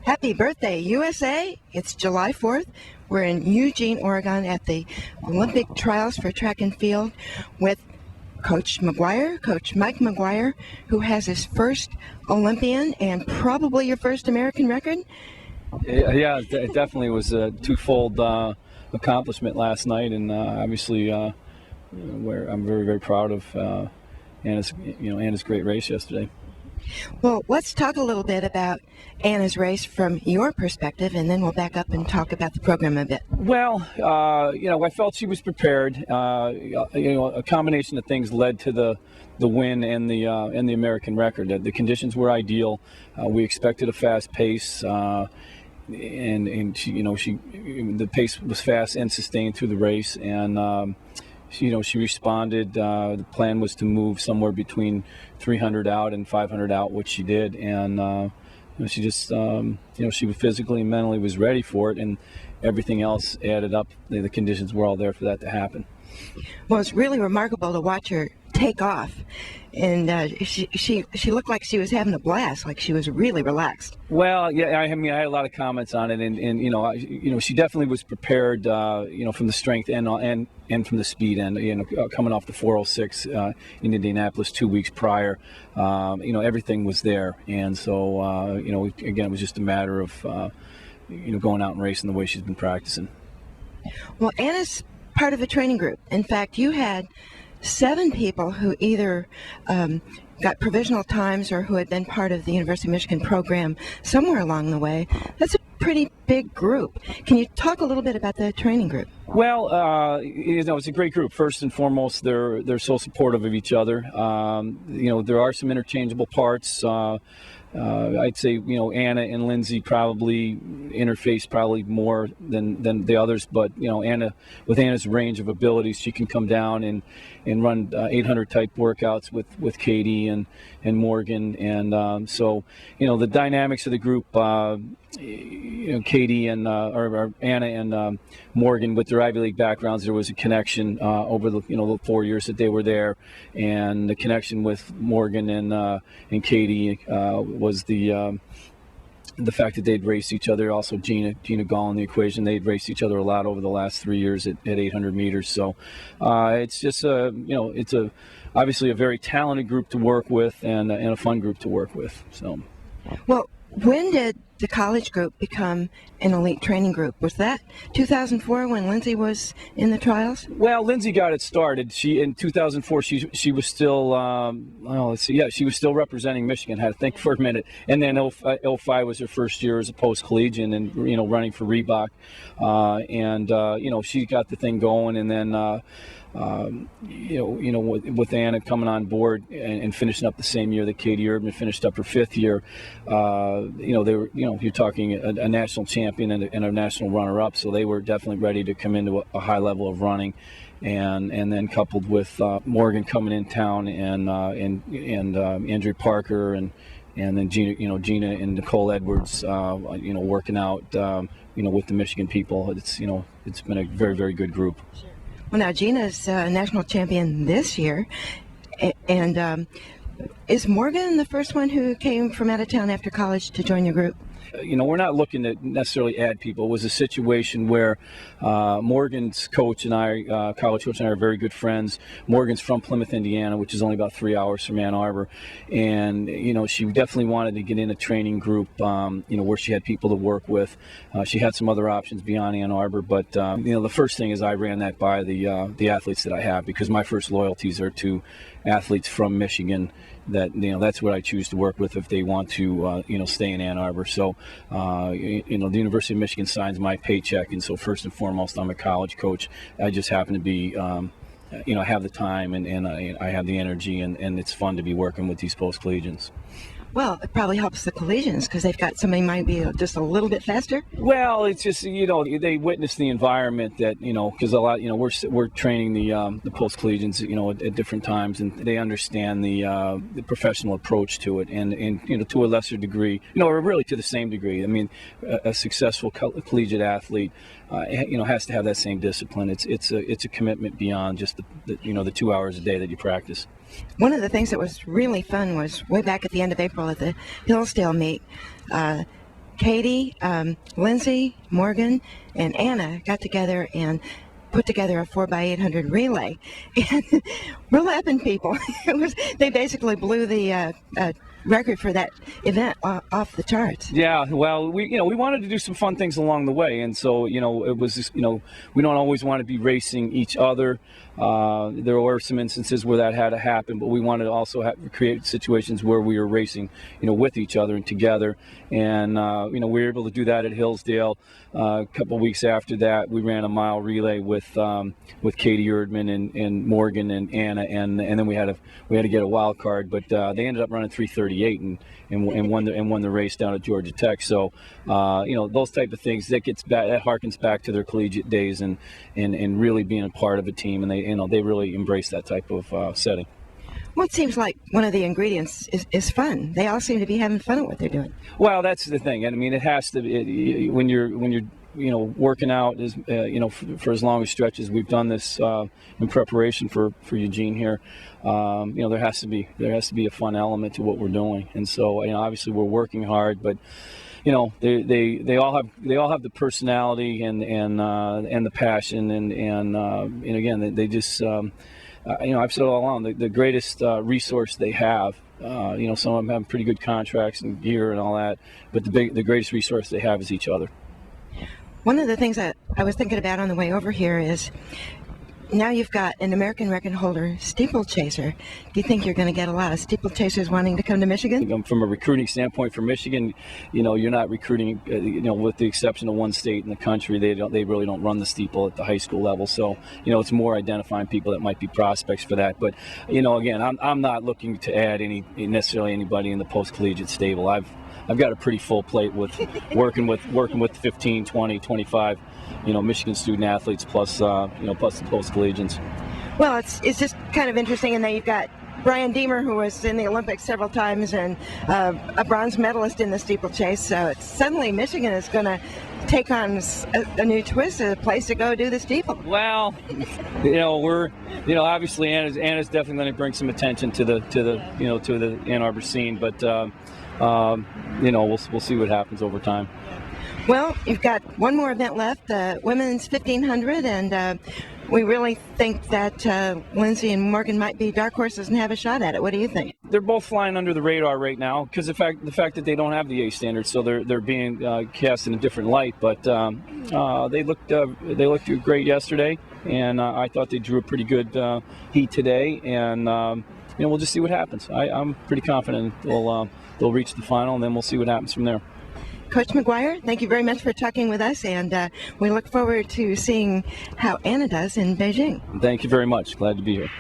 Happy birthday, USA! It's July 4th. We're in Eugene, Oregon at the Olympic trials for track and field with Coach Mcguire, Coach Mike Mcguire, who has his first Olympian and probably your first American record. Yeah, it definitely was a twofold accomplishment last night, and obviously where I'm very, very proud of Anna's great race yesterday. Well, let's talk a little bit about Anna's race from your perspective, and then we'll back up and talk about the program a bit. Well, I felt she was prepared. A combination of things led to the win and the American record. The conditions were ideal. We expected a fast pace, and the pace was fast and sustained through the race, and she responded. The plan was to move somewhere between 300 out and 500 out, which she did, and she just, she physically and mentally was ready for it, and everything else added up. The conditions were all there for that to happen. Well, it's really remarkable to watch her take off, and she looked like she was having a blast, like she was really relaxed. Well, yeah, I had a lot of comments on it, and she definitely was prepared, from the strength and from the speed end. Coming off the 406 in Indianapolis 2 weeks prior, everything was there, and so again, it was just a matter of going out and racing the way she's been practicing. Well, Anna's part of a training group. In fact, you had 7 people who either got provisional times or who had been part of the University of Michigan program somewhere along the way. That's a pretty big group. Can you talk a little bit about the training group? Well, it's a great group. First and foremost, they're so supportive of each other. There are some interchangeable parts. I'd say Anna and Lindsay probably interface more than the others, but Anna, with Anna's range of abilities, she can come down and run 800 type workouts with Katie and Morgan, and so the dynamics of the group, Katie and or Anna and Morgan, with their Ivy League backgrounds, there was a connection over the 4 years that they were there, and the connection with Morgan and Katie was the fact that they'd raced each other. Also, Gina Gall in the equation. They'd raced each other a lot over the last 3 years at 800 meters. So it's just it's obviously a very talented group to work with, and a fun group to work with. So, well, when did the college group become an elite training group? Was that 2004 when Lindsay was in the trials? Well, Lindsay got it started. In 2004 she was still she was still representing Michigan. Had to think for a minute. And then 05 was her first year as a post-collegiate and running for Reebok. She got the thing going, and then with Anna coming on board and finishing up the same year that Katie Erdman finished up her 5th year, they were, you're talking a national champion and a national runner-up, so they were definitely ready to come into a high level of running, and then coupled with Morgan coming in town and Andrew Parker and then Gina and Nicole Edwards, working out, with the Michigan people. It's been a very, very good group. Sure. Well, now Gina's national champion this year, and is Morgan the first one who came from out of town after college to join your group? We're not looking to necessarily add people. It was a situation where Morgan's coach and I, college coach and I, are very good friends. Morgan's from Plymouth, Indiana, which is only about 3 hours from Ann Arbor, and she definitely wanted to get in a training group, where she had people to work with. She had some other options beyond Ann Arbor, but the first thing is I ran that by the athletes that I have, because my first loyalties are to athletes from Michigan. That's what I choose to work with if they want to stay in Ann Arbor. So the University of Michigan signs my paycheck, and so first and foremost, I'm a college coach. I just happen to be I have the time and I have the energy, and it's fun to be working with these post-collegians. Well, it probably helps the collegians because they've got somebody might be just a little bit faster. Well, it's just they witness the environment that because a lot we're training the post collegians at different times, and they understand the professional approach to it, and to a lesser degree, or really to the same degree. I mean, a successful collegiate athlete has to have that same discipline. It's a commitment beyond just the 2 hours a day that you practice. One of the things that was really fun was way back at the end of April at the Hillsdale meet. Katie, Lindsay, Morgan, and Anna got together and put together a 4x800 relay, and we're laughing people. They basically blew the record for that event off the charts. Yeah, well, we wanted to do some fun things along the way, and so it was just, we don't always want to be racing each other. There were some instances where that had to happen, but we wanted to also create situations where we were racing, with each other and together. And we were able to do that at Hillsdale. A couple of weeks after that, we ran a mile relay with Katie Erdman and Morgan and Anna, and then we had to get a wild card, but they ended up running 3:38 and won the race down at Georgia Tech. So those type of things that harkens back to their collegiate days and really being a part of a team, and they really embrace that type of setting. Well, it seems like one of the ingredients is fun. They all seem to be having fun at what they're doing. Well, that's the thing. I mean, it has to be when you're working out for as long as stretches. We've done this in preparation for Eugene here. There has to be a fun element to what we're doing, and so obviously we're working hard, but they all have the personality and the passion and again they just I've said all along the greatest resource they have. Some of them have pretty good contracts and gear and all that, but the greatest resource they have is each other. One of the things that I was thinking about on the way over here is now you've got an American record holder steeplechaser. Do you think you're going to get a lot of steeplechasers wanting to come to Michigan? From a recruiting standpoint for Michigan, you're not recruiting, with the exception of one state in the country, they really don't run the steeple at the high school level. So, it's more identifying people that might be prospects for that. But, again, I'm not looking to add necessarily anybody in the post-collegiate stable. I've got a pretty full plate with working with 15, 20, 25, Michigan student athletes plus the post collegians. Well, it's just kind of interesting, and then you've got Brian Deemer, who was in the Olympics several times and a bronze medalist in the steeplechase. So suddenly Michigan is going to take on a new twist, a place to go do the steeple. Well, we're obviously Anna's definitely going to bring some attention to the Ann Arbor scene, but we'll see what happens over time. Well, you've got one more event left, women's 1500, and we really think that Lindsay and Morgan might be dark horses and have a shot at it. What do you think? They're both flying under the radar right now because the fact that they don't have the A standard, so they're being cast in a different light. But they looked great yesterday, and I thought they drew a pretty good heat today, and we'll just see what happens. I'm pretty confident they'll reach the final, and then we'll see what happens from there. Coach Mcguire, thank you very much for talking with us, and we look forward to seeing how Anna does in Beijing. Thank you very much. Glad to be here.